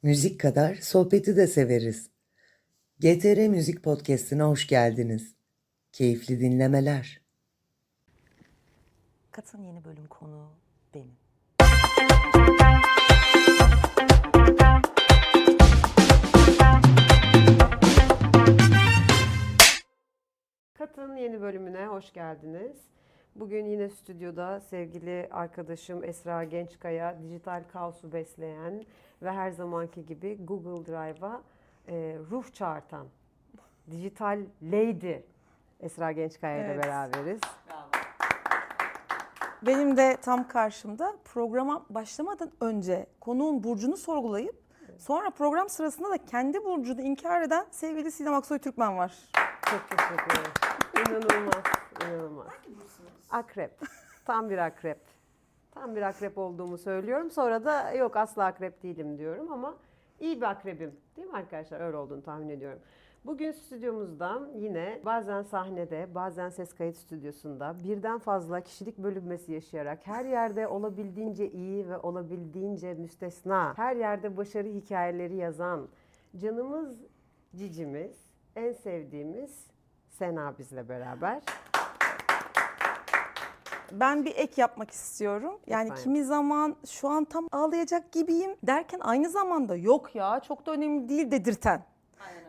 Müzik kadar sohbeti de severiz. GTR Müzik Podcast'ine hoş geldiniz. Keyifli dinlemeler. Kat'ın yeni bölüm konuğu benim. Kat'ın yeni bölümüne hoş geldiniz. Bugün yine stüdyoda sevgili arkadaşım Esra Gençkaya, dijital kaosu besleyen ve her zamanki gibi Google Drive'a ruh çağırtan dijital lady Esra Gençkaya ile Evet. beraberiz. Benim de tam karşımda programa başlamadan önce konuğun burcunu sorgulayıp sonra program sırasında da kendi burcunu inkar eden sevgili Sinem Aksoy Türkmen var. Çok teşekkür ederim. İnanılmaz, inanılmaz. Akrep. Tam bir akrep. Tam bir akrep olduğumu söylüyorum. Sonra da yok asla akrep değilim diyorum ama iyi bir akrebim. Değil mi arkadaşlar? Öyle olduğunu tahmin ediyorum. Bugün stüdyomuzda yine bazen sahnede, bazen ses kayıt stüdyosunda birden fazla kişilik bölünmesi yaşayarak her yerde olabildiğince iyi ve olabildiğince müstesna, her yerde başarı hikayeleri yazan canımız cicimiz, en sevdiğimiz Sena bizle beraber. Ben bir ek yapmak istiyorum. Yani Lütfen. kimi zaman şu an tam ağlayacak gibiyim derken aynı zamanda yok ya çok da önemli değil dedirten.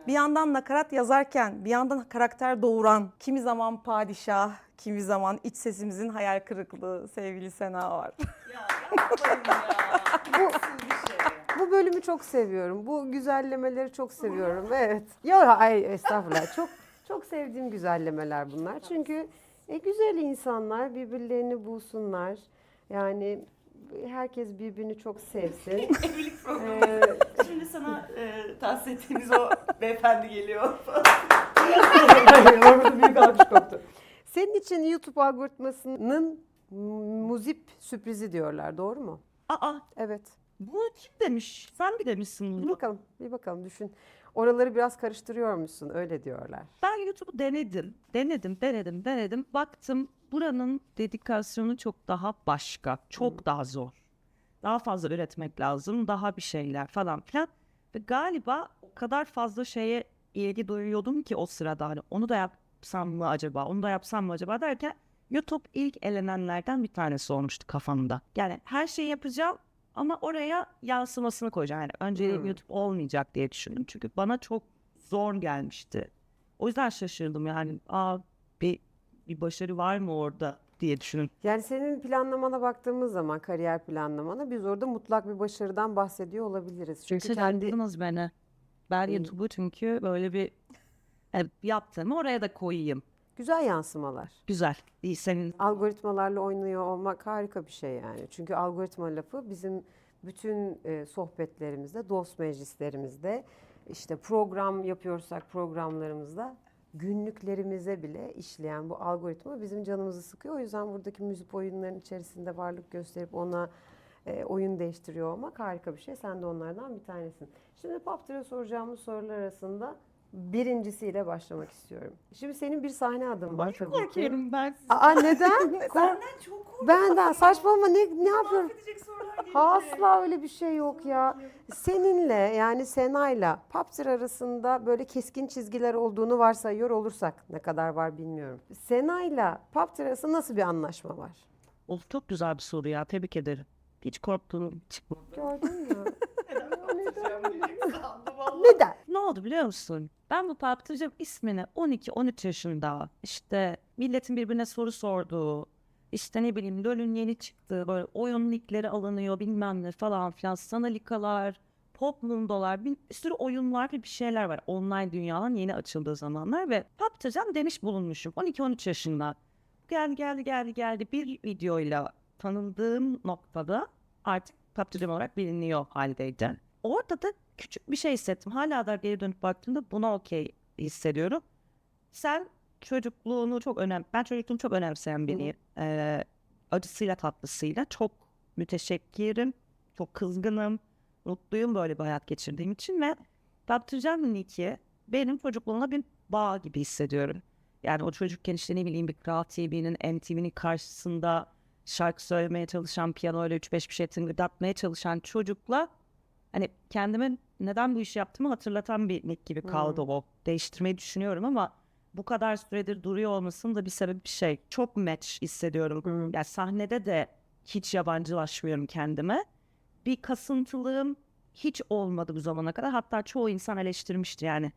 Bir yandan nakarat yazarken bir yandan karakter doğuran, kimi zaman padişah, kimi zaman iç sesimizin hayal kırıklığı sevgili Sena var. Bu bölümü çok seviyorum. Bu güzellemeleri çok seviyorum. Evet. Ya ay estağfurullah. Çok sevdiğim güzellemeler bunlar. Çünkü güzel insanlar birbirlerini bulsunlar. Yani herkes birbirini çok sevsin. Evlilik programı. Şimdi sana tahsis ettiğimiz o beyefendi geliyor. Orada büyük alkış koptu. Senin için YouTube algoritmasının muzip sürprizi diyorlar. Doğru mu? Aa, Evet. bunu kim demiş? Sen mi demişsin Bir bunu? bakalım. Bir bakalım düşün. Oraları biraz karıştırıyormuşsun. Öyle diyorlar. Ben YouTube'u denedim. Baktım buranın dedikasyonu çok daha başka, çok daha zor. Daha fazla üretmek lazım, daha bir şeyler falan filan. Ve galiba o kadar fazla şeye ilgi duyuyordum ki o sırada hani onu da yapsam mı acaba, onu da yapsam mı acaba derken YouTube ilk elenenlerden bir tanesi olmuştu kafamda. Yani her şeyi yapacağım ama oraya yansımasını koyacağım. Yani önceliğim YouTube olmayacak diye düşündüm. Çünkü bana çok zor gelmişti. O yüzden şaşırdım yani. Bir başarı var mı orada diye düşündüm. Yani senin planlamana baktığımız zaman kariyer planlamana biz orada mutlak bir başarıdan bahsediyor olabiliriz. Çünkü Siz kendi anladınız beni. Ben YouTube'u çünkü böyle bir yaptığımı oraya da koyayım. güzel yansımalar. Güzel. İyi senin. Algoritmalarla oynuyor olmak harika bir şey yani. Çünkü algoritma lafı bizim bütün sohbetlerimizde, dost meclislerimizde, işte program yapıyorsak programlarımızda günlüklerimize bile işleyen bu algoritma bizim canımızı sıkıyor. O yüzden buradaki müzik oyunların içerisinde varlık gösterip ona oyun değiştiriyor olmak harika bir şey. Sen de onlardan bir tanesin. Şimdi Paptır'a soracağımız sorular arasında birincisiyle başlamak istiyorum. Şimdi senin bir sahne adın var tabii ki. Korkuyorum ben. Aa neden? Senden çok korkuyorum. Benden saçmalama ne yapıyorum? Mahvedecek sorular gelecek. Asla öyle bir şey yok ya. Seninle yani Sena'yla Paptır arasında böyle keskin çizgiler olduğunu varsayıyor olursak ne kadar var bilmiyorum. Sena'yla Paptır arasında nasıl bir anlaşma var? Of çok güzel bir soru ya. Tebrik ederim. Hiç korktuğum çıkmadı. Gördün mü? Neden? Ne oldu biliyor musun? Ben bu Paptırcığım ismini 12-13 yaşında işte milletin birbirine soru sorduğu, işte ne bileyim LoL'ün yeni çıktığı böyle oyun linkleri alınıyor bilmem ne falan filan sanalikalar, pop mundolar bir sürü oyunlar ve bir şeyler var. Online dünyanın yeni açıldığı zamanlar ve Paptırcığım demiş bulunmuşum 12-13 yaşında. Geldi bir videoyla tanındığım noktada artık Paptırcığım olarak biliniyor haldeydi. Orada da küçük bir şey hissettim. Hala da geri dönüp baktığımda buna okey hissediyorum. Sen ben çocukluğumu çok önemseyen biriyim. Acısıyla tatlısıyla çok müteşekkirim, çok kızgınım, mutluyum böyle bir hayat geçirdiğim için ve Paptırcığım ki benim çocukluğumla bir bağ gibi hissediyorum. Yani o çocukken işte ne bileyim bir Kral TV'nin, MTV'nin karşısında şarkı söylemeye çalışan, piyanoyla 3-5 bir şey tıngırdatmaya çalışan çocukla Hani kendime neden bu işi yaptığımı hatırlatan bir nick gibi kaldı o. Değiştirmeyi düşünüyorum ama bu kadar süredir duruyor olmasının da bir sebebi bir şey. Çok match hissediyorum. Yani sahnede de hiç yabancılaşmıyorum kendime. Bir kasıntılığım hiç olmadı bu zamana kadar. Hatta çoğu insan eleştirmişti yani.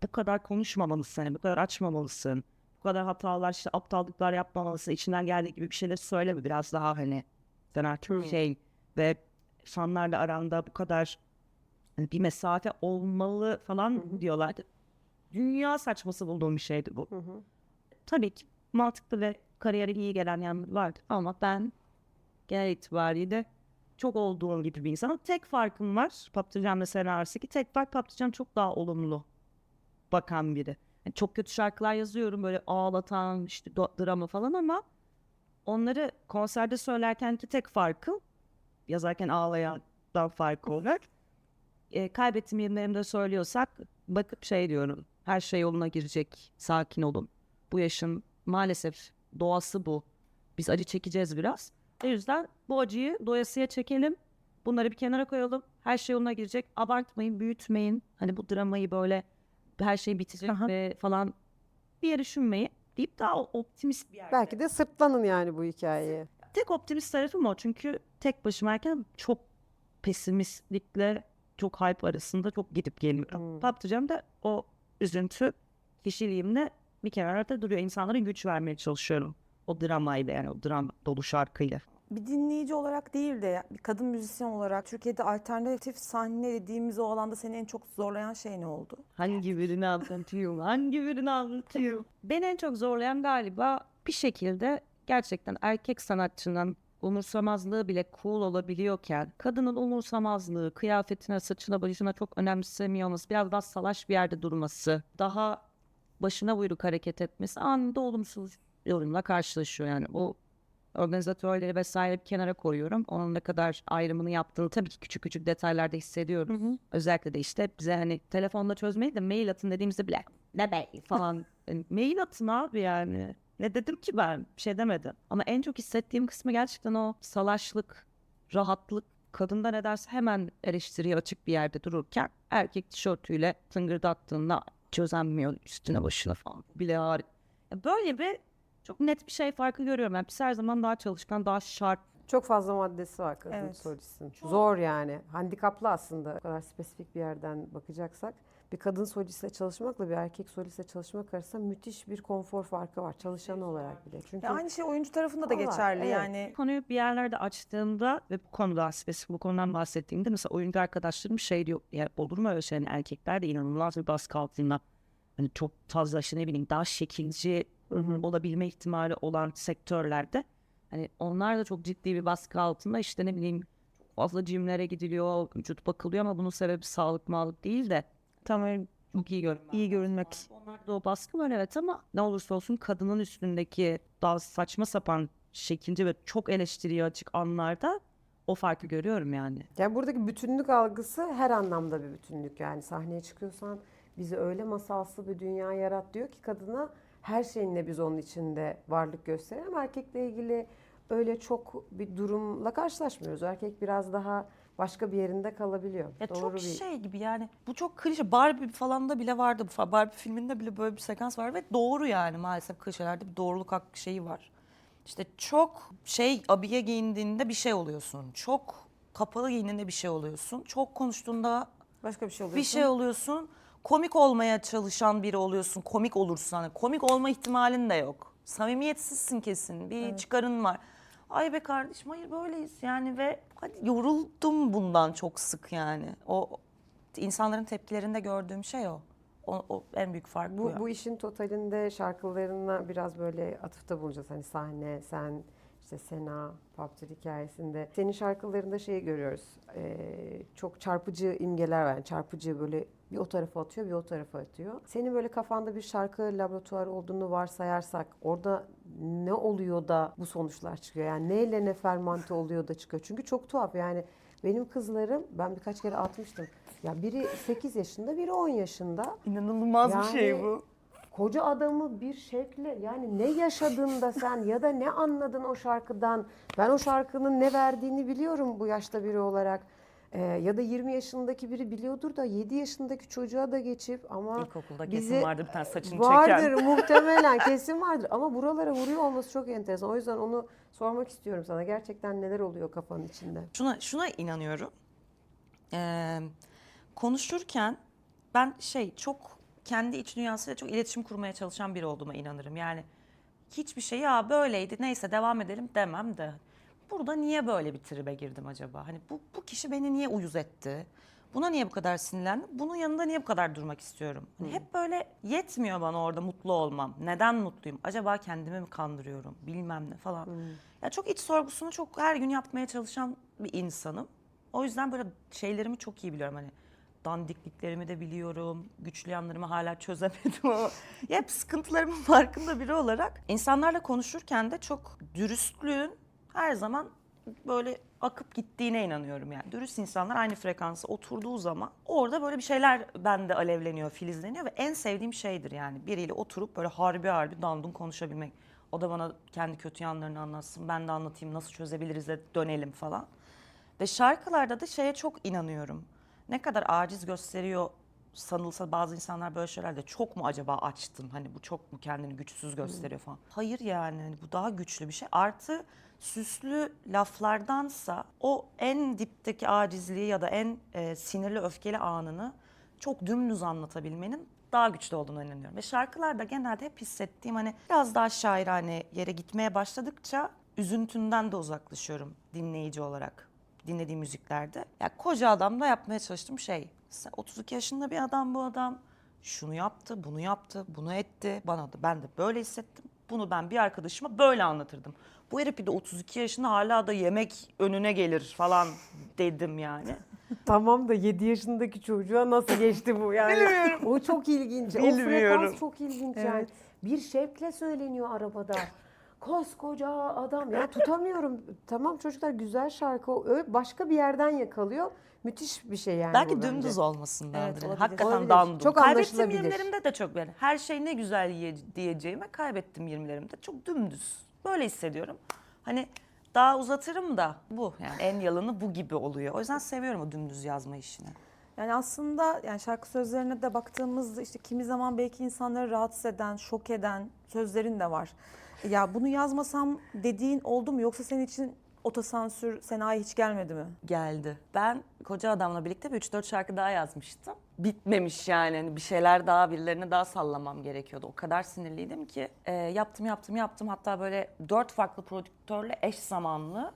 Bu kadar konuşmamalısın, yani bu kadar açmamalısın. Bu kadar hatalar, işte aptallıklar yapmamalısın. İçinden geldiği gibi bir şeyler söyleme. Biraz daha hani sen artık şey ve fanlarla aranda bu kadar hani bir mesafe olmalı falan diyorlardı. Dünya saçması bulduğum bir şeydi bu. Tabii ki mantıklı ve kariyere iyi gelen yanları vardı ama ben genel itibariyle çok olduğum gibi bir insanım. Tek farkım var Patlıcan'la Sena arasındaki. Tek fark Patlıcan çok daha olumlu bakan biri. Yani çok kötü şarkılar yazıyorum böyle ağlatan işte drama falan ama onları konserde söylerkenki tek farkı yazarken ağlayandan farkı olarak kaybettiğim yerlerimde söylüyorsak bakıp şey diyorum. Her şey yoluna girecek. Sakin olun. Bu yaşın maalesef doğası bu. Biz acı çekeceğiz biraz. O yüzden bu acıyı doyasıya çekelim. Bunları bir kenara koyalım. Her şey yoluna girecek. Abartmayın, büyütmeyin. Hani bu dramayı böyle her şey bitecek ve falan bir yere düşünmeyin deyip daha optimist bir yerde. Belki de sırtlanın yani bu hikayeyi. Tek optimist tarafım o. Çünkü tek başımayken çok pesimistlikle çok hype arasında çok gidip geliyorum. Patlıcan da o üzüntü kişiliğimle bir kenarda duruyor. İnsanlara güç vermeye çalışıyorum. O dramayla yani o dram dolu şarkıyla. Bir dinleyici olarak değil de bir kadın müzisyen olarak Türkiye'de alternatif sahne dediğimiz o alanda seni en çok zorlayan şey ne oldu? Hangi birini anlatayım? Hangi birini anlatayım? Beni en çok zorlayan galiba bir şekilde gerçekten erkek sanatçının umursamazlığı bile cool olabiliyorken kadının umursamazlığı, kıyafetine, saçına, başına çok önemsemiyor olması, biraz daha salaş bir yerde durması, daha başına buyruk hareket etmesi anında olumsuz yorumla karşılaşıyor yani. O organizatörleri vesaire bir kenara koyuyorum. Onun ne kadar ayrımını yaptığını tabii ki küçük küçük detaylarda hissediyoruz. Özellikle de işte bize hani telefonla çözmeyi de mail atın dediğimizde bile ne mail falan. Yani mail atın abi yani. Ne dedim ki ben? Bir şey demedim. Ama en çok hissettiğim kısmı gerçekten o salaşlık, rahatlık. Kadında ne derse hemen eleştiriye açık bir yerde dururken erkek tişörtüyle tıngırdattığında çözemiyor üstüne başına falan. Bile ağrı. Böyle bir çok net bir şey farkı görüyorum. Yani biz her zaman daha çalışkan, daha şart. Çok fazla maddesi var kadın Evet. solistin. Zor yani. Handikaplı aslında. O kadar spesifik bir yerden bakacaksak. Bir kadın solistle çalışmakla bir erkek solistle çalışmak arasında müthiş bir konfor farkı var. Çalışan olarak bile. Çünkü Ya aynı şey oyuncu tarafında da Vallahi, geçerli evet. yani. Konuyu bir yerlerde açtığımda ve bu konuda spesifik bu konudan bahsettiğimde mesela oyuncu arkadaşlarım şey diyor. Ya olur mu öyle şey? Yani erkekler de inanılmaz bir baskı altında. Hani çok fazla işte ne bileyim daha şekilci olabilme ihtimali olan sektörlerde hani onlar da çok ciddi bir baskı altında işte ne bileyim fazla jimlere gidiliyor, vücut bakılıyor ama bunun sebebi sağlık mağlık değil de Tam öyle çok iyi görünmek. iyi görünmek. Onlarda o baskı var evet ama ne olursa olsun kadının üstündeki daha saçma sapan şekilci ve çok eleştiriye açık anlarda o farkı görüyorum yani. yani buradaki bütünlük algısı her anlamda bir bütünlük. Yani sahneye çıkıyorsan bizi öyle masalsı bir dünya yarat diyor ki kadına her şeyinle biz onun içinde varlık gösterelim. Erkekle ilgili öyle çok bir durumla karşılaşmıyoruz. Erkek biraz daha başka bir yerinde kalabiliyor. Ya Doğru çok bir şey gibi yani bu çok klişe. Barbie falan da bile vardı. Barbie filminde bile böyle bir sekans var ve doğru yani maalesef klişelerde bir doğruluk hakkı şeyi var. İşte çok şey abiye giyindiğinde bir şey oluyorsun. Çok kapalı giyindiğinde bir şey oluyorsun. Çok konuştuğunda Başka bir şey oluyor. bir şey oluyorsun. Komik olmaya çalışan biri oluyorsun. Komik olursun. Hani komik olma ihtimalin de yok. Samimiyetsizsin kesin. Bir çıkarın var. Ay be kardeşim hayır böyleyiz yani ve hadi yoruldum bundan çok sık yani. O insanların tepkilerinde gördüğüm şey o. O en büyük fark bu. Bu işin totalinde şarkılarına biraz böyle atıfta bulunacağız. Hani sahne, sen, işte Sena, Paptır hikayesinde. Senin şarkılarında şeyi görüyoruz. Çok çarpıcı imgeler var. Yani çarpıcı böyle bir o tarafa atıyor, bir o tarafa atıyor. Senin böyle kafanda bir şarkı laboratuvarı olduğunu varsayarsak orada ne oluyor da bu sonuçlar çıkıyor? Yani neyle ne fermante oluyor da çıkıyor? Çünkü çok tuhaf yani benim kızlarım ben birkaç kere atmıştım. Ya biri 8 yaşında, biri 10 yaşında. İnanılmaz bir şey Yani bu. Koca adamı bir şekle yani ne yaşadın da sen ya da ne anladın o şarkıdan. Ben o şarkının ne verdiğini biliyorum bu yaşta biri olarak. Ya da 20 yaşındaki biri biliyordur da 7 yaşındaki çocuğa da geçip ama İlkokulda bizi- kesin vardır bir tane saçını vardır çeken. muhtemelen kesin vardır ama buralara vuruyor olması çok enteresan. O yüzden onu sormak istiyorum sana. Gerçekten neler oluyor kafanın içinde? Şuna inanıyorum. Konuşurken ben çok kendi iç dünyasıyla çok iletişim kurmaya çalışan biri olduğuma inanırım. Yani hiçbir şey ya böyleydi neyse devam edelim demem de. Burada niye böyle bir tribe girdim acaba? Hani bu kişi beni niye uyuz etti? Buna niye bu kadar sinirlendim? Bunun yanında niye bu kadar durmak istiyorum? Hani hep böyle yetmiyor bana orada mutlu olmam. Neden mutluyum? Acaba kendimi mi kandırıyorum? Bilmem ne falan. Ya çok iç sorgusunu çok her gün yapmaya çalışan bir insanım. O yüzden böyle şeylerimi çok iyi biliyorum. Hani dandikliklerimi de biliyorum. Güçlü yanlarımı hala çözemedim ama hep sıkıntılarımın farkında biri olarak insanlarla konuşurken de çok dürüstlüğün her zaman böyle akıp gittiğine inanıyorum yani. Dürüst insanlar aynı frekansa oturduğu zaman orada böyle bir şeyler bende alevleniyor, filizleniyor ve en sevdiğim şeydir yani. Biriyle oturup böyle harbi dandun konuşabilmek. O da bana kendi kötü yanlarını anlatsın, ben de anlatayım nasıl çözebiliriz de dönelim falan. Ve şarkılarda da şeye çok inanıyorum. Ne kadar aciz gösteriyor sanılsa bazı insanlar böyle şeylerde çok mu acaba açtın? Hani bu çok mu kendini güçsüz gösteriyor falan. Hayır yani hani bu daha güçlü bir şey. Artı süslü laflardansa o en dipteki acizliği ya da en sinirli öfkeli anını çok dümdüz anlatabilmenin daha güçlü olduğunu inanıyorum. Ve şarkılarda genelde hep hissettiğim hani biraz daha şairane yere gitmeye başladıkça üzüntünden de uzaklaşıyorum dinleyici olarak. Dinlediğim müziklerde. Ya koca adamla yapmaya çalıştığım şey. 32 yaşında bir adam bu adam. Şunu yaptı, bunu etti. Ben de böyle hissettim. Bunu ben bir arkadaşıma böyle anlatırdım. Bu herif bir de 32 yaşında hala da yemek önüne gelir falan dedim yani. Tamam da 7 yaşındaki çocuğa nasıl geçti bu yani? Bilmiyorum. O çok ilginç. O Bilmiyorum. frekans çok ilginç yani. Evet. Bir şevkle söyleniyor arabada. Koskoca adam. Ya tutamıyorum. Tamam çocuklar güzel şarkı. O başka bir yerden yakalıyor. Müthiş bir şey yani Belki bu bence. dümdüz olmasındandır. Evet, Yani. olabilir. Hakikaten Olabilir. dandum. Çok Kaybettiğim anlaşılabilir. 20'lerimde de çok böyle. Her şey ne güzel diyeceğime kaybettim 20'lerimde. Çok dümdüz. Böyle hissediyorum. Hani daha uzatırım da bu. Yani en yalını bu gibi oluyor. O yüzden seviyorum o dümdüz yazma işini. Yani aslında yani şarkı sözlerine de baktığımızda işte kimi zaman belki insanları rahatsız eden, şok eden sözlerin de var. Ya bunu yazmasam dediğin oldu mu yoksa senin için otosansür Sena'ya hiç gelmedi mi? Geldi. Ben koca adamla birlikte bir 3-4 şarkı daha yazmıştım. Bitmemiş yani. Hani bir şeyler daha birilerine daha sallamam gerekiyordu. O kadar sinirliydim ki yaptım. Hatta böyle 4 farklı prodüktörle eş zamanlı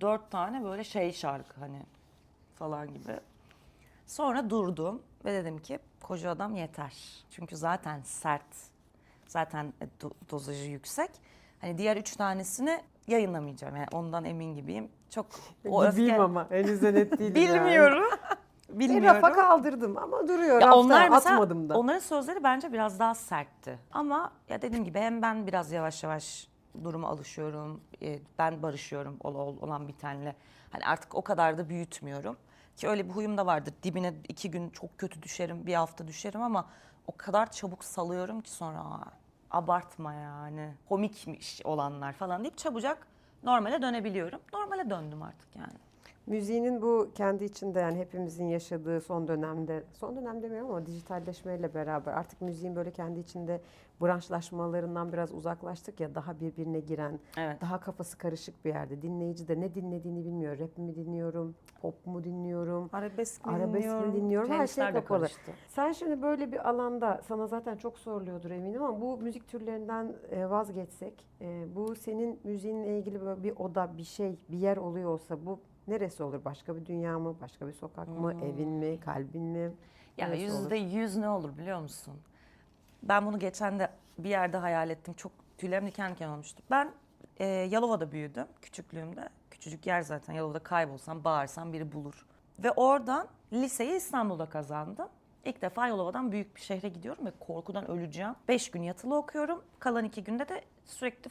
4 tane böyle şarkı hani falan gibi. Sonra durdum ve dedim ki koca adam yeter. Çünkü zaten sert. Zaten dozajı yüksek. Hani diğer 3 tanesini yayınlamayacağım. Yani ondan emin gibiyim. Çok o Gibiyim öfke... ama henüz de net değilim yani. Bilmiyorum. Bir Bilmiyorum. rafa kaldırdım ama duruyor. Ya Rafta onlar mesela atmadım da. onların sözleri bence biraz daha sertti. Ama ya dediğim gibi hem ben biraz yavaş yavaş duruma alışıyorum. Ben barışıyorum olan bitenle. Hani artık o kadar da büyütmüyorum. Ki öyle bir huyum da vardır. Dibine 2 gün çok kötü düşerim, bir hafta düşerim ama o kadar çabuk salıyorum ki sonra abartma yani. Komikmiş olanlar falan deyip çabucak normale dönebiliyorum. Normale döndüm artık yani. Müziğinin bu kendi içinde yani hepimizin yaşadığı son dönemde demiyorum ama dijitalleşmeyle beraber artık müziğin böyle kendi içinde branşlaşmalarından biraz uzaklaştık ya daha birbirine giren, Evet. daha kafası karışık bir yerde. Dinleyici de ne dinlediğini bilmiyor. Rap mi dinliyorum, pop mu dinliyorum, Arabesk mi arabesk mi dinliyorum her şey Playlistler de kapalı. karıştı. Sen şimdi böyle bir alanda sana zaten çok soruluyordur eminim ama bu müzik türlerinden vazgeçsek bu senin müziğinle ilgili böyle bir oda, bir şey, bir yer oluyor olsa bu neresi olur? Başka bir dünya mı? Başka bir sokak mı? Evin mi? Kalbin mi? Ya Neresi olur? %100 ne olur biliyor musun? Ben bunu geçen de bir yerde hayal ettim. Çok tüylerim diken diken olmuştu. Ben Yalova'da büyüdüm küçüklüğümde. Küçücük yer zaten. Yalova'da kaybolsam, bağırsam biri bulur. Ve oradan liseyi İstanbul'da kazandım. İlk defa Yalova'dan büyük bir şehre gidiyorum ve korkudan öleceğim. 5 gün yatılı okuyorum. Kalan 2 günde de sürekli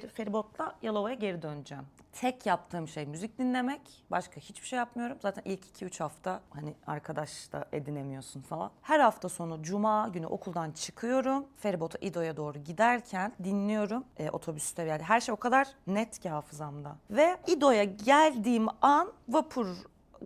feribotla Yalova'ya geri döneceğim. Tek yaptığım şey müzik dinlemek. Başka hiçbir şey yapmıyorum. Zaten ilk 2-3 hafta hani arkadaş da edinemiyorsun falan. Her hafta sonu cuma günü okuldan çıkıyorum. Feribota İdo'ya doğru giderken dinliyorum otobüste. Yani her şey o kadar net ki hafızamda. Ve İdo'ya geldiğim an vapur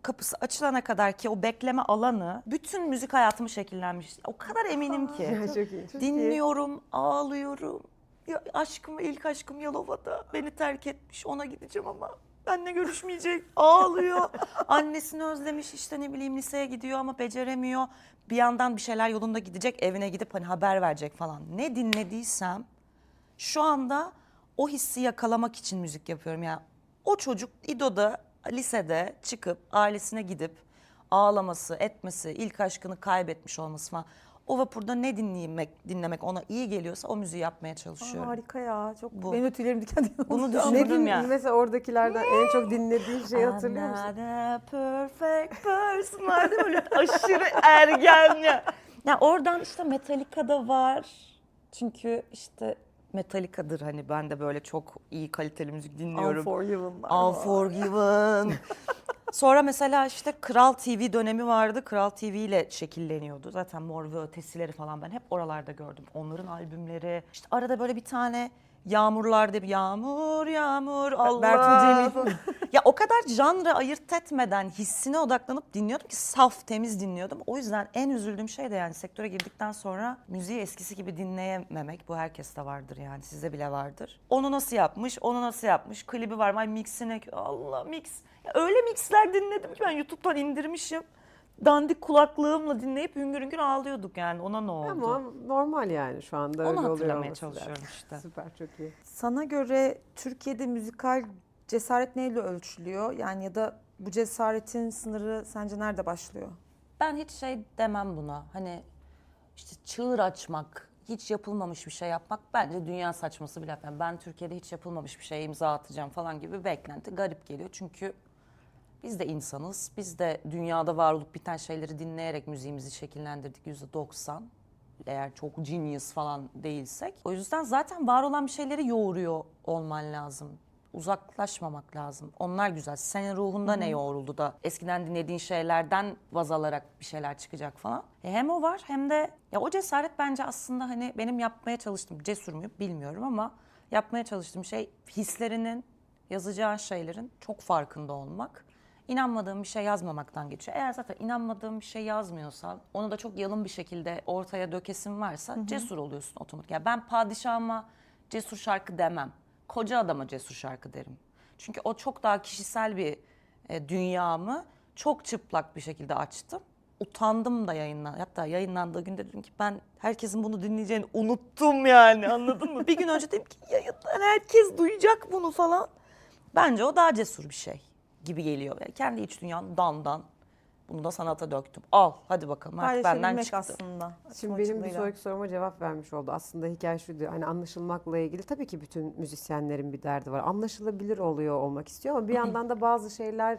kapısı açılana kadar ki o bekleme alanı bütün müzik hayatımı şekillenmiş. O kadar eminim ki. Ya çok iyi. Çok iyi. Dinliyorum, ağlıyorum. Ya aşkım, ilk aşkım Yalova'da beni terk etmiş. Ona gideceğim ama benimle görüşmeyecek. Ağlıyor. Annesini özlemiş, işte ne bileyim liseye gidiyor ama beceremiyor. Bir yandan bir şeyler yolunda gidecek, evine gidip hani haber verecek falan. Ne dinlediysem şu anda o hissi yakalamak için müzik yapıyorum. Yani o çocuk İdo'da, lisede çıkıp ailesine gidip ağlaması, etmesi, ilk aşkını kaybetmiş olması falan. O vapurda ne dinlemek ona iyi geliyorsa o müziği yapmaya çalışıyorum. Harika ya. Çok Bu. benim tüylerim diken diken Bunu oldu. düşün- Ne Düşündüm din, ya. mesela oradakilerden en çok dinlediğin şeyi hatırlıyor musun? I'm not a perfect person var değil mi? Böyle aşırı ergen ya. Ya oradan işte Metallica'da var. Çünkü işte Metallica'dır hani ben de böyle çok iyi kaliteli müzik dinliyorum. Unforgiven'lar var. Unforgiven. Sonra mesela işte Kral TV dönemi vardı. Kral TV ile şekilleniyordu. Zaten Mor ve Ötesileri falan ben hep oralarda gördüm. Onların albümleri. İşte arada böyle bir tane Yağmurlar bir yağmur yağmur Allah. Bertul Cemil. Ya o kadar janra ayırt etmeden hissine odaklanıp dinliyordum ki saf temiz dinliyordum. O yüzden en üzüldüğüm şey de yani sektöre girdikten sonra müziği eskisi gibi dinleyememek. Bu herkeste vardır yani sizde bile vardır. Onu nasıl yapmış, onu nasıl yapmış, klibi var mı, mixine Allah mix. Ya öyle mixler dinledim ki ben YouTube'dan indirmişim. Dandik kulaklığımla dinleyip hüngür hüngür ağlıyorduk yani ona ne oldu? Ama normal yani şu anda öyle Onu oluyor hatırlamaya olması çalışıyorum lazım. işte. Süper, çok iyi. Sana göre Türkiye'de müzikal cesaret neyle ölçülüyor? Yani ya da bu cesaretin sınırı sence nerede başlıyor? Ben hiç şey demem buna. Hani işte çığır açmak, hiç yapılmamış bir şey yapmak bence dünya saçması bir laf. Yani ben Türkiye'de hiç yapılmamış bir şeye imza atacağım falan gibi bir beklenti garip geliyor. Çünkü biz de insanız. Biz de dünyada var olup biten şeyleri dinleyerek müziğimizi şekillendirdik %90. Eğer çok genius falan değilsek. O yüzden zaten var olan bir şeyleri yoğuruyor olman lazım. Uzaklaşmamak lazım. Onlar güzel. Senin ruhunda ne yoğruldu da eskiden dinlediğin şeylerden vaz alarak bir şeyler çıkacak falan. Hem o var hem de ya o cesaret bence aslında hani benim yapmaya çalıştığım, cesur muyum bilmiyorum ama yapmaya çalıştığım şey hislerinin, yazacağın şeylerin çok farkında olmak. İnanmadığım bir şey yazmamaktan geçiyor. Eğer zaten inanmadığım bir şey yazmıyorsan, onu da çok yalın bir şekilde ortaya dökesin varsa cesur oluyorsun otomatik. Yani ben padişahıma cesur şarkı demem. Koca adama cesur şarkı derim. Çünkü o çok daha kişisel bir dünyamı çok çıplak bir şekilde açtım. Utandım da hatta yayınlandığı günde dedim ki ben herkesin bunu dinleyeceğini unuttum yani anladın mı? Bir gün önce dedim ki yayından herkes duyacak bunu falan. Bence o daha cesur bir şey gibi geliyor. Yani kendi iç dünyamdan bunu da sanata döktüm. Al hadi bakalım artık benden Paylaşabilmek çıktı. aslında. Şimdi benim bir sonraki soruma cevap vermiş oldu. Aslında hikaye şuydu, hani anlaşılmakla ilgili tabii ki bütün müzisyenlerin bir derdi var. Anlaşılabilir oluyor olmak istiyor ama bir yandan da bazı şeyler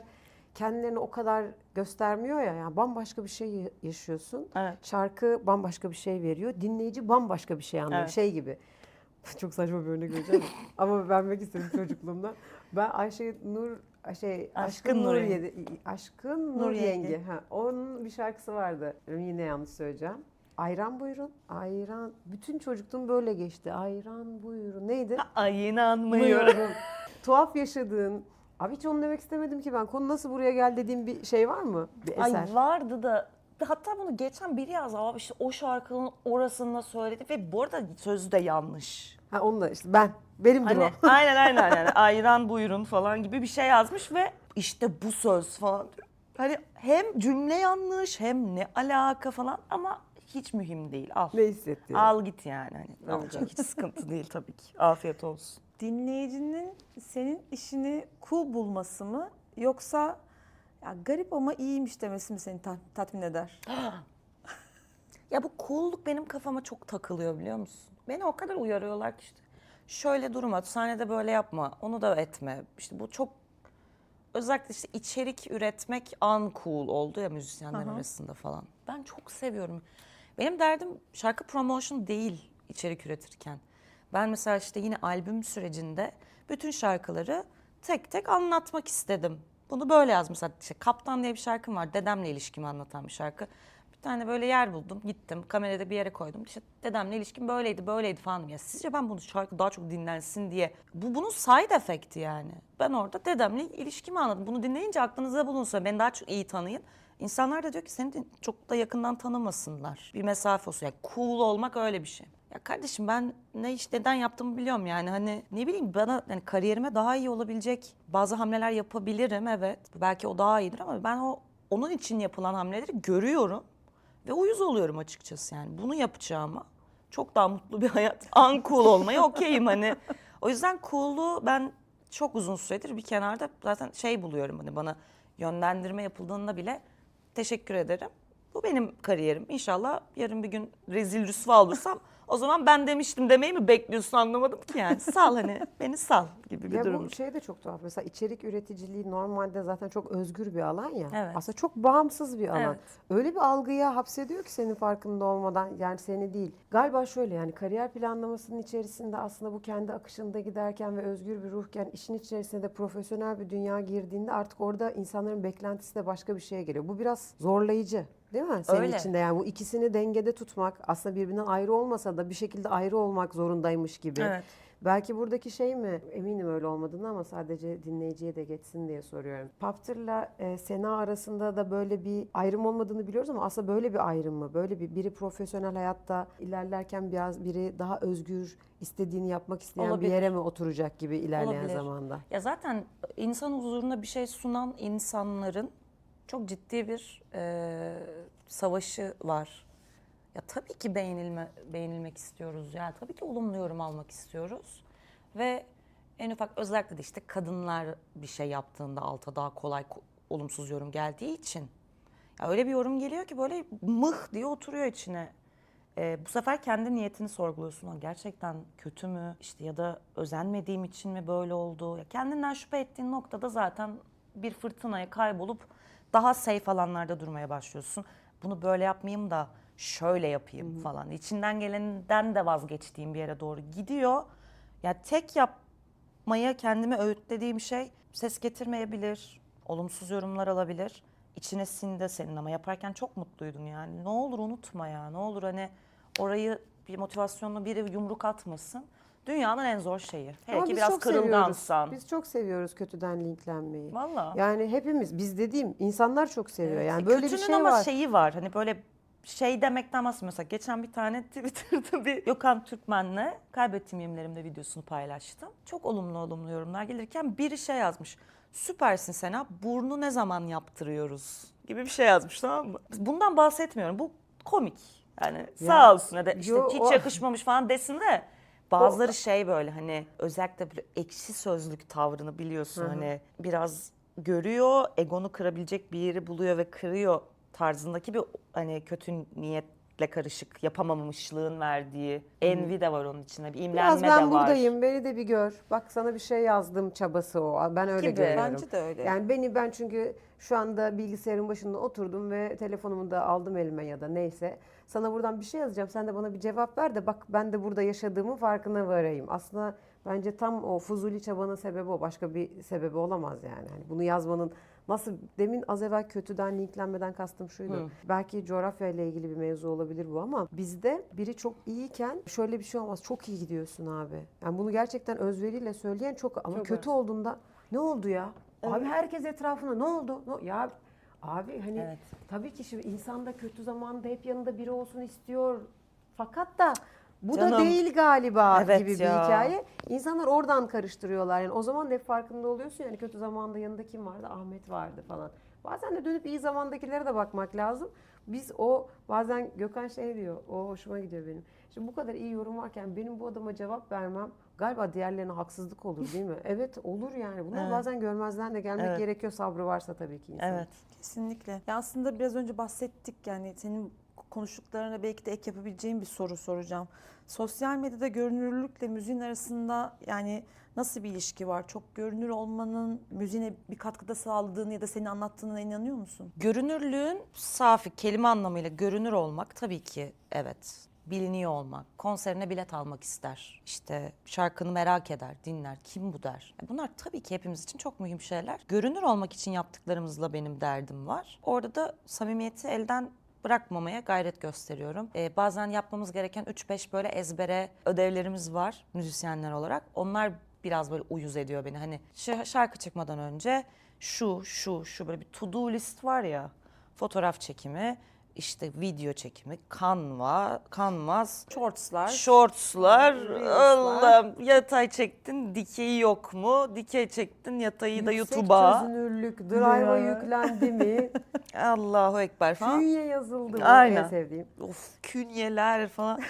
kendilerini o kadar göstermiyor ya. Yani bambaşka bir şey yaşıyorsun. Evet. Şarkı bambaşka bir şey veriyor. Dinleyici bambaşka bir şey anlıyor. Evet. Şey gibi. Çok saçma bir örnek vereceğim ama vermek istedim çocukluğumda. Ben Aşkın Nur Nur Yenge. Ha, onun bir şarkısı vardı. Yine yanlış söyleyeceğim. Ayran buyurun. Ayran. Bütün çocukluğum böyle geçti. Ayran buyurun. Neydi? Ay inanmıyorum. Tuhaf yaşadığın. Abi hiç onu demek istemedim ki ben. Konu nasıl buraya geldi dediğim bir şey var mı? Bir eser. Ay vardı da hatta bunu geçen biri yazdı abi işte o şarkının orasında söyledi ve bu arada sözü de yanlış. Ha onu da işte benimdir Hani o. aynen yani ayran buyurun falan gibi bir şey yazmış ve işte bu söz falan. Hani hem cümle yanlış hem ne alaka falan ama hiç mühim değil al. Ne hissetti? Al git yani hani ne olacak hiç sıkıntı değil tabii ki. Afiyet olsun. Dinleyicinin senin işini cool bulması mı yoksa ya garip ama iyiymiş demesi mi seni tatmin eder? Ya bu cool'luk benim kafama çok takılıyor biliyor musun? Beni o kadar uyarıyorlar ki işte şöyle durma, sahnede böyle yapma, onu da etme. İşte bu çok özellikle işte içerik üretmek uncool oldu ya müzisyenler arasında falan. Ben çok seviyorum. Benim derdim şarkı promotion değil içerik üretirken. Ben mesela işte yine albüm sürecinde bütün şarkıları tek tek anlatmak istedim. Bunu böyle yazdım. Mesela işte Kaptan diye bir şarkım var. Dedemle ilişkimi anlatan bir şarkı. Bir tane böyle yer buldum. Gittim. Kamerayı da bir yere koydum. İşte dedemle ilişkim böyleydi falan. Ya sizce ben bunu şarkı daha çok dinlensin diye. Bunun side effect'i yani. Ben orada dedemle ilişkimi anladım. Bunu dinleyince aklınıza bulunsa, beni daha çok iyi tanıyın. İnsanlar da diyor ki seni çok da yakından tanımasınlar. Bir mesafe olsun. Yani cool olmak öyle bir şey. Ya kardeşim ben ne iş neden yaptığımı biliyorum yani hani ne bileyim bana yani kariyerime daha iyi olabilecek bazı hamleler yapabilirim evet. Belki o daha iyidir ama ben onun için yapılan hamleleri görüyorum ve uyuz oluyorum açıkçası yani. Bunu yapacağıma çok daha mutlu bir hayat, uncool olmaya okeyim hani. O yüzden cool'u ben çok uzun süredir bir kenarda zaten şey buluyorum hani bana yönlendirme yapıldığında bile teşekkür ederim. Bu benim kariyerim. İnşallah yarın bir gün rezil rüsva olursam o zaman ben demiştim demeyi mi bekliyorsun anlamadım ki yani. Sal hani beni sal gibi bir Ya durum. bu şey de çok tuhaf. Mesela içerik üreticiliği normalde zaten çok özgür bir alan ya. Evet. Aslında çok bağımsız bir alan. Evet. Öyle bir algıya hapsediyor ki senin farkında olmadan yani seni değil. Galiba şöyle yani kariyer planlamasının içerisinde aslında bu kendi akışında giderken ve özgür bir ruhken işin içerisinde de profesyonel bir dünya girdiğinde artık orada insanların beklentisi de başka bir şeye geliyor. Bu biraz zorlayıcı. Değil mi? Senin Öyle. içinde yani bu ikisini dengede tutmak aslında birbirinden ayrı olmasa da bir şekilde ayrı olmak zorundaymış gibi. Evet. Belki buradaki şey mi? Eminim öyle olmadığını ama sadece dinleyiciye de geçsin diye soruyorum. Paptır'la Sena arasında da böyle bir ayrım olmadığını biliyoruz ama aslında böyle bir ayrım mı? Böyle biri profesyonel hayatta ilerlerken biraz biri daha özgür, istediğini yapmak isteyen Olabilir. bir yere mi oturacak gibi ilerleyen Olabilir. zamanda? Ya zaten insan huzuruna bir şey sunan insanların çok ciddi bir savaşı var. Ya tabii ki beğenilmek istiyoruz. Ya tabii ki olumlu yorum almak istiyoruz. Ve en ufak özellikle de işte kadınlar bir şey yaptığında alta daha kolay olumsuz yorum geldiği için. Ya öyle bir yorum geliyor ki böyle mıh diye oturuyor içine. Bu sefer kendi niyetini sorguluyorsun. "Aa, gerçekten kötü mü? İşte ya da özenmediğim için mi böyle oldu?" Ya kendinden şüphe ettiğin noktada zaten bir fırtınaya kaybolup daha safe alanlarda durmaya başlıyorsun. Bunu böyle yapmayayım da şöyle yapayım falan. İçinden gelenden de vazgeçtiğim bir yere doğru gidiyor. Ya tek yapmaya kendime öğütlediğim şey ses getirmeyebilir, olumsuz yorumlar alabilir. İçine sindi senin ama yaparken çok mutluydun yani. Ne olur unutma ya, ne olur hani orayı bir motivasyonla biri yumruk atmasın. Dünyanın en zor şeyi. Hele Ama ki biz biraz çok seviyoruz. kırılgansan. Biz çok seviyoruz kötüden linklenmeyi. Vallahi. Yani hepimiz, biz dediğim insanlar çok seviyor. Evet. Yani böyle bir Kötünün şey ama var. şeyi var. Hani böyle şey demekten bahsediyorum. Mesela geçen bir tane Twitter'da bir Gökhan Türkmen'le kaybettiğim yemlerimde videosunu paylaştım. Çok olumlu yorumlar gelirken biri şey yazmış. "Süpersin Sena, burnu ne zaman yaptırıyoruz?" gibi bir şey yazmış, tamam mı? Bundan bahsetmiyorum. Bu komik. Yani sağ olsun ya da işte yo, hiç o- yakışmamış falan desin de bazıları şey böyle hani özellikle böyle ekşi sözlük tavrını biliyorsun hani biraz görüyor, egonu kırabilecek bir yeri buluyor ve kırıyor tarzındaki bir hani kötü niyetle karışık yapamamışlığın verdiği envy de var onun içinde, bir Biraz imrenme ben de var. buradayım, beni de bir gör. Bak sana bir şey yazdım çabası o. Ben öyle Gibi. görüyorum. Bence de öyle. Yani ben çünkü şu anda bilgisayarın başında oturdum ve telefonumu da aldım elime ya da neyse. Sana buradan bir şey yazacağım. Sen de bana bir cevap ver de bak ben de burada yaşadığımın farkına varayım. Aslında bence tam o fuzuli çabanın sebebi o. Başka bir sebebi olamaz yani. Hani bunu yazmanın nasıl demin az evvel kötüden linklenmeden kastım şuydu. Belki coğrafya ile ilgili bir mevzu olabilir bu ama bizde biri çok iyiyken şöyle bir şey olmaz. Çok iyi gidiyorsun abi. Yani bunu gerçekten özveriyle söyleyen çok ama Çok kötü olduğunda ne oldu ya? Abi herkes etrafına ne oldu? Ya abi hani Evet. tabii ki şimdi insan da kötü zamanda hep yanında biri olsun istiyor. Fakat da bu da Canım. değil galiba Evet gibi bir ya. hikaye. İnsanlar oradan karıştırıyorlar. Yani o zaman da hep farkında oluyorsun yani kötü zamanda yanında kim vardı? Ahmet vardı falan. Bazen de dönüp iyi zamandakilere de bakmak lazım. Biz bazen Gökhan şey diyor. O hoşuma gidiyor benim. Şimdi bu kadar iyi yorum varken benim bu adama cevap vermem galiba diğerlerine haksızlık olur değil mi? Evet olur yani. Bunlar Evet. bazen görmezden de gelmek Evet. gerekiyor sabrı varsa tabii ki insanın. Evet. Kesinlikle. Ya aslında biraz önce bahsettik yani senin konuştuklarına belki de ek yapabileceğim bir soru soracağım. Sosyal medyada görünürlükle müziğin arasında yani nasıl bir ilişki var? Çok görünür olmanın müziğine bir katkıda sağladığını ya da senin anlattığına inanıyor musun? Görünürlüğün safi kelime anlamıyla görünür olmak tabii ki evet. Biliniyor olmak, konserine bilet almak ister, işte şarkını merak eder, dinler, kim bu der. Bunlar tabii ki hepimiz için çok mühim şeyler. Görünür olmak için yaptıklarımızla benim derdim var. Orada da samimiyeti elden bırakmamaya gayret gösteriyorum. Bazen yapmamız gereken 3-5 böyle ezbere ödevlerimiz var müzisyenler olarak. Onlar biraz böyle uyuz ediyor beni. Hani şarkı çıkmadan önce şu böyle bir to do list var ya. Fotoğraf çekimi, işte video çekimi, kanvas, shortslar, Allah'ım yatay çektin, dikeyi yok mu? Dikey çektin, yatayı da Yüksek YouTube'a. çözünürlük, drive'a yüklendi mi? Allahu Ekber falan. Künye yazıldı mı? Aynen. En sevdiğim. Of, künyeler falan.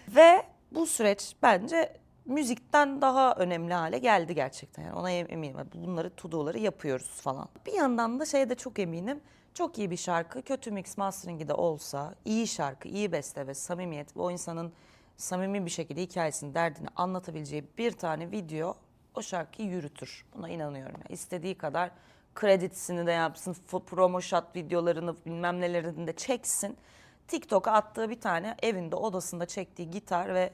Ve bu süreç bence müzikten daha önemli hale geldi gerçekten. Yani ona eminim. Bunları, to do'ları yapıyoruz falan. Bir yandan da şeye de çok eminim. Çok iyi bir şarkı, kötü mix mastering'i de olsa, iyi şarkı, iyi beste ve samimiyet, o insanın samimi bir şekilde hikayesini, derdini anlatabileceği bir tane video o şarkıyı yürütür. Buna inanıyorum. Yani istediği kadar kredisini de yapsın, promo shot videolarını bilmem nelerini de çeksin. TikTok'a attığı bir tane evinde, odasında çektiği gitar ve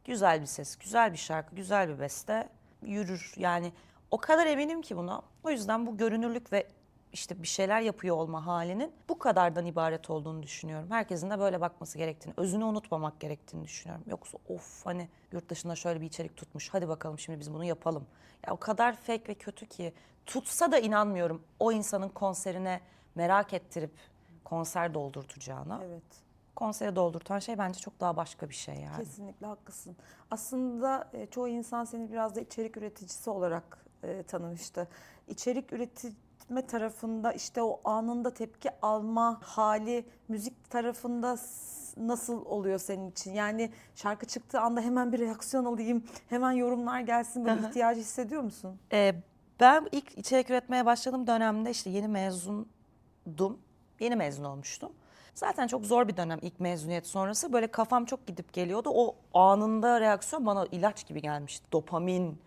güzel bir ses, güzel bir şarkı, güzel bir beste yürür. Yani o kadar eminim ki buna. O yüzden bu görünürlük ve işte bir şeyler yapıyor olma halinin bu kadardan ibaret olduğunu düşünüyorum. Herkesin de böyle bakması gerektiğini, özünü unutmamak gerektiğini düşünüyorum. Yoksa of hani yurt dışında şöyle bir içerik tutmuş, hadi bakalım şimdi biz bunu yapalım. Ya o kadar fake ve kötü ki tutsa da inanmıyorum o insanın konserine merak ettirip konser doldurtacağına. Evet. Konseri doldurtan şey bence çok daha başka bir şey yani. Kesinlikle haklısın. Aslında çoğu insan seni biraz da içerik üreticisi olarak tanımıştı. İçerik üretme tarafında işte o anında tepki alma hali müzik tarafında nasıl oluyor senin için? Yani şarkı çıktığı anda hemen bir reaksiyon alayım, hemen yorumlar gelsin böyle ihtiyacı hissediyor musun? Ben ilk içerik üretmeye başladığım dönemde işte yeni mezundum. Yeni mezun olmuştum. Zaten çok zor bir dönem ilk mezuniyet sonrası. Böyle kafam çok gidip geliyordu. O anında reaksiyon bana ilaç gibi gelmişti. Dopamin,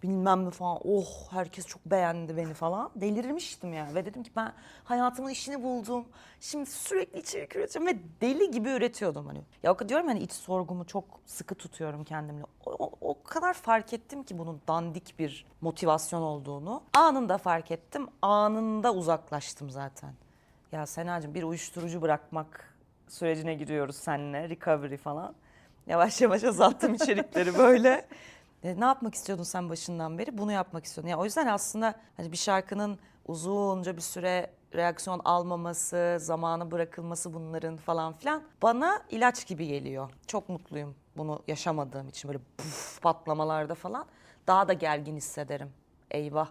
bilmem ne falan. Oh, herkes çok beğendi beni falan. Delirmiştim yani. Ve dedim ki ben hayatımın işini buldum. Şimdi sürekli içerik üreteceğim ve deli gibi üretiyordum hani. Ya o kadar diyorum hani iç sorgumu çok sıkı tutuyorum kendimle. O kadar fark ettim ki bunun dandik bir motivasyon olduğunu. Anında fark ettim. Anında uzaklaştım zaten. Ya Senacığım bir uyuşturucu bırakmak sürecine giriyoruz seninle. Recovery falan. Yavaş yavaş azalttım içerikleri böyle. Ne yapmak istiyordun sen başından beri? Bunu yapmak istiyordun. Ya o yüzden aslında hani bir şarkının uzunca bir süre reaksiyon almaması, zamanı bırakılması bunların falan filan bana ilaç gibi geliyor. Çok mutluyum bunu yaşamadığım için böyle puf patlamalarda falan daha da gergin hissederim. Eyvah.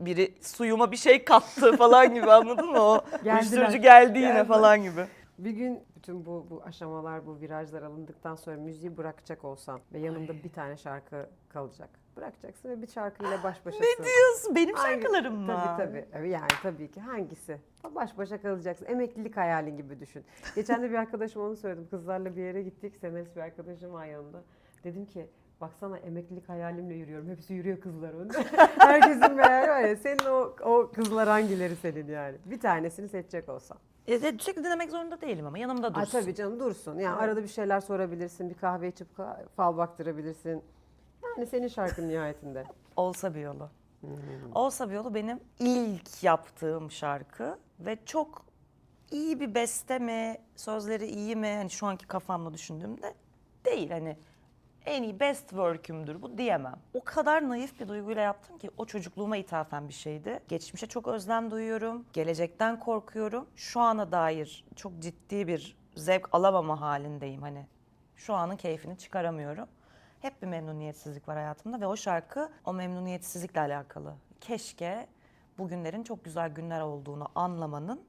Biri suyuma bir şey kattı falan gibi anladın mı? O uyuşturucu geldi yine falan gibi. Bir gün bütün bu aşamalar, bu virajlar alındıktan sonra müziği bırakacak olsam ve yanımda bir tane şarkı kalacak. Bırakacaksın ve bir şarkıyla baş başasın. Ne diyorsun? Benim Hangi- şarkılarım mı? Tabii. Yani tabii ki hangisi? Baş başa kalacaksın. Emeklilik hayalin gibi düşün. Geçen de bir arkadaşım onu söyledim. Kızlarla bir yere gittik. Semes bir arkadaşım var yanında. Dedim ki baksana emeklilik hayalimle yürüyorum. Hepsi yürüyor kızlar önde. Herkesin bir hayali var ya. Senin o kızlar hangileri senin yani? Bir tanesini seçecek olsan. Sürekli dinlemek zorunda değilim ama yanımda dursun. Tabii canım dursun. Yani arada bir şeyler sorabilirsin. Bir kahve içip fal baktırabilirsin. Yani senin şarkın nihayetinde. Olsa bir yolu. Olsa bir yolu benim ilk yaptığım şarkı ve çok iyi bir beste mi, sözleri iyi mi hani şu anki kafamla düşündüğümde değil hani en iyi best work'ümdür bu diyemem. O kadar naif bir duyguyla yaptım ki o çocukluğuma ithafen bir şeydi. Geçmişe çok özlem duyuyorum, gelecekten korkuyorum. Şu ana dair çok ciddi bir zevk alamama halindeyim hani. Şu anın keyfini çıkaramıyorum. Hep bir memnuniyetsizlik var hayatımda ve o şarkı o memnuniyetsizlikle alakalı. Keşke bugünlerin çok güzel günler olduğunu anlamanın,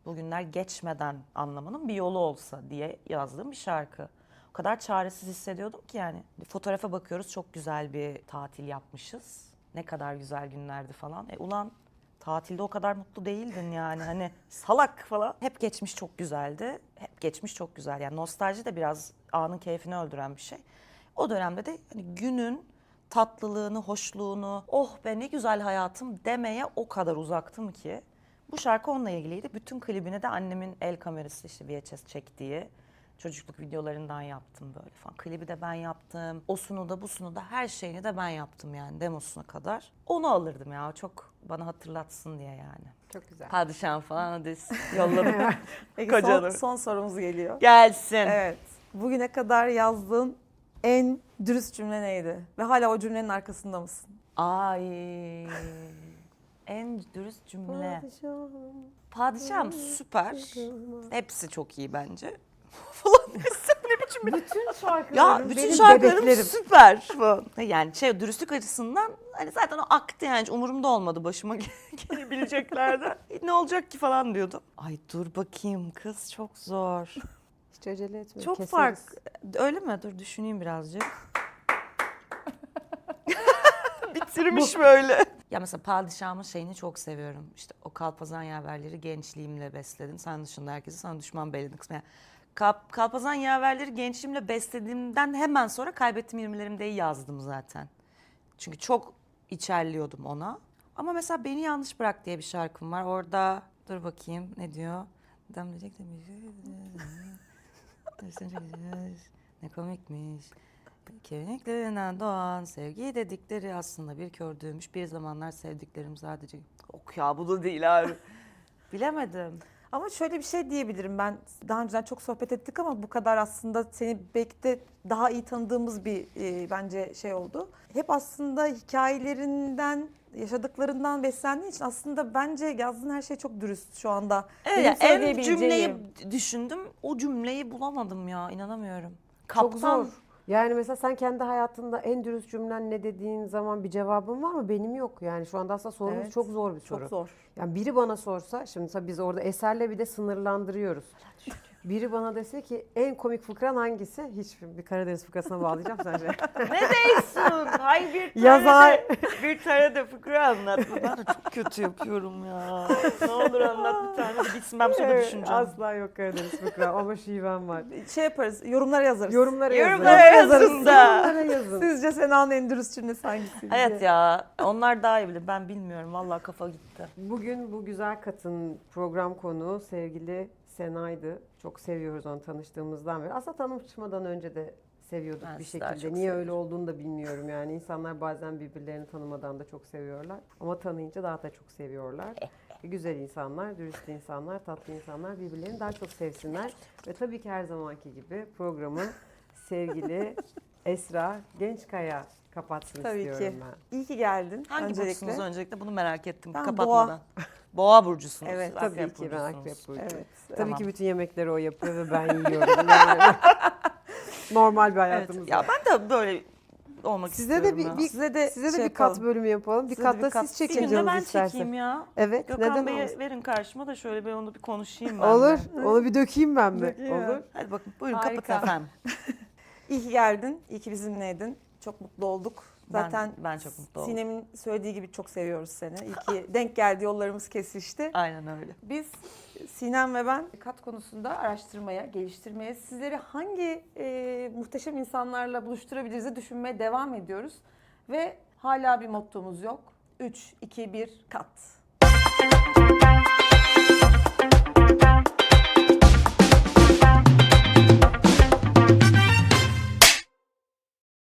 bugünler geçmeden anlamanın bir yolu olsa diye yazdığım bir şarkı. O kadar çaresiz hissediyordum ki yani. Fotoğrafa bakıyoruz çok güzel bir tatil yapmışız. Ne kadar güzel günlerdi falan. Ulan tatilde o kadar mutlu değildin yani hani salak falan. Hep geçmiş çok güzeldi. Hep geçmiş çok güzel. Yani nostalji de biraz anın keyfini öldüren bir şey. O dönemde de hani günün tatlılığını, hoşluğunu, oh be ne güzel hayatım demeye o kadar uzaktım ki. Bu şarkı onunla ilgiliydi. Bütün klibine de annemin el kamerası işte VHS çektiği Çocukluk videolarından yaptım böyle falan. Klibi de ben yaptım. Osunu da busunu da her şeyini de ben yaptım yani demosuna kadar. Onu alırdım ya çok bana hatırlatsın diye yani. Çok güzel. Padişahım falan hadi yolladım. Peki Kocanım. son sorumuz geliyor. Gelsin. Evet. Bugüne kadar yazdığın en dürüst cümle neydi? Ve hala o cümlenin arkasında mısın? Ay. En dürüst cümle. Padişahım süper. Hepsi çok iyi bence. Bütün şarkılarım Ya bütün benim şarkılarım bebeklerim. süper falan. Yani şey dürüstlük açısından hani zaten o aktı yani hiç umurumda olmadı başıma gelebileceklerden. Ne olacak ki falan diyordum. Ay dur bakayım kız çok zor. Hiç acele etme. Çok keseriz. fark. Öyle mi? Dur düşüneyim birazcık. Bitirmiş böyle. Ya mesela padişahımın şeyini çok seviyorum. İşte o kalpazan yaverleri gençliğimle besledim. Sen dışında herkesi sana düşman belledim kısmı. Yani kalpazan yaverleri gençliğimle beslediğimden hemen sonra kaybettim 20'lerimdeyi yazdım zaten. Çünkü çok içerliyordum ona. Ama mesela Beni Yalnız Bırak diye bir şarkım var. Orada dur bakayım ne diyor? Adam diyecek de ne komikmiş. Kemiklerinden doğan sevgi dedikleri aslında bir kördüğümüş bir zamanlar sevdiklerim sadece. Ok ya bu da değil abi. Bilemedim. Ama şöyle bir şey diyebilirim ben. Daha önceden çok sohbet ettik ama bu kadar aslında seni belki de daha iyi tanıdığımız bir bence şey oldu. Hep aslında hikayelerinden, yaşadıklarından beslendiğin için aslında bence yazdığın her şey çok dürüst şu anda. Evet, Benim en söyleyebileceğim. cümleyi düşündüm. O cümleyi bulamadım ya inanamıyorum. Çok Kaptan. zor. Yani mesela sen kendi hayatında en dürüst cümlen ne dediğin zaman bir cevabın var mı? Benim yok. Yani şu anda aslında sorumuz Evet, çok zor bir soru. Çok zor. Yani biri bana sorsa, şimdi tabii biz orada eserle bir de sınırlandırıyoruz. Biri bana dese ki en komik fıkran hangisi? Hiç bir Karadeniz fıkrasına bağlayacağım sence. Ne diyorsun? Hay bir tane Yazar. de, bir tane de fıkra anlatma. Ben de çok kötü yapıyorum ya. Ne olur anlat bir tane de bitsin ben sonra Evet, düşüneceğim. asla yok Karadeniz fıkra ama şivem var. Şey yaparız, yorumlara yazarız. Yorumlara yazın. Yorumlara yazın da. Yorumlara yazın. Sizce Sena'nın en dürüst cümlesi hangisi? Evet ya onlar daha iyi bilir. Ben bilmiyorum. Vallahi kafa gitti. Bugün bu güzel kadın program konuğu sevgili Sena'ydı. Çok seviyoruz onu tanıştığımızdan beri. Aslında tanışmadan önce de seviyorduk Ben bir sizi daha şekilde. çok Niye öyle seviyorum. olduğunu da bilmiyorum yani. İnsanlar bazen birbirlerini tanımadan da çok seviyorlar. Ama tanıyınca daha da çok seviyorlar. Güzel insanlar, dürüst insanlar, tatlı insanlar birbirlerini daha çok sevsinler. Ve tabii ki her zamanki gibi programı sevgili Esra Gençkaya kapatsın Tabii istiyorum ki. ben. İyi ki geldin. Hangi öncelikle. burçsunuz öncelikle? Bunu merak ettim Ben kapatmadan. Boğa burcusunuz. Evet, siz, Tabii akrep ki ben burcusunuz. akrep burcu. Evet. Tabii Tamam. ki bütün yemekleri o yapıyor ve ben yiyorum. Yani normal bir hayatımız Evet. Ya var. ben de böyle olmak Size istiyorum de ya. size de şey bir kat yapalım. bölümü yapalım. Bir Size de kat da bir kat- siz Bir çekin gün de canınız ben isterse. çekeyim ya. Evet, Gökhan neden Bey'i olmasın? verin karşıma da şöyle bir onu bir konuşayım ben Olur. de. Onu bir dökeyim ben de. Dökeyim Olur. Hadi bakın buyurun Harika. kapatın efendim. İyi ki geldin. İyi ki bizimleydin. Çok mutlu olduk. Zaten ben çok mutlu oldum. Sinem'in söylediği gibi çok seviyoruz seni. İyi ki denk geldi, yollarımız kesişti. Aynen öyle. Biz Sinem ve ben kat konusunda araştırmaya, geliştirmeye, sizleri hangi muhteşem insanlarla buluşturabiliriz düşünmeye devam ediyoruz. Ve hala bir mottomuz yok. 3, 2, 1, kat.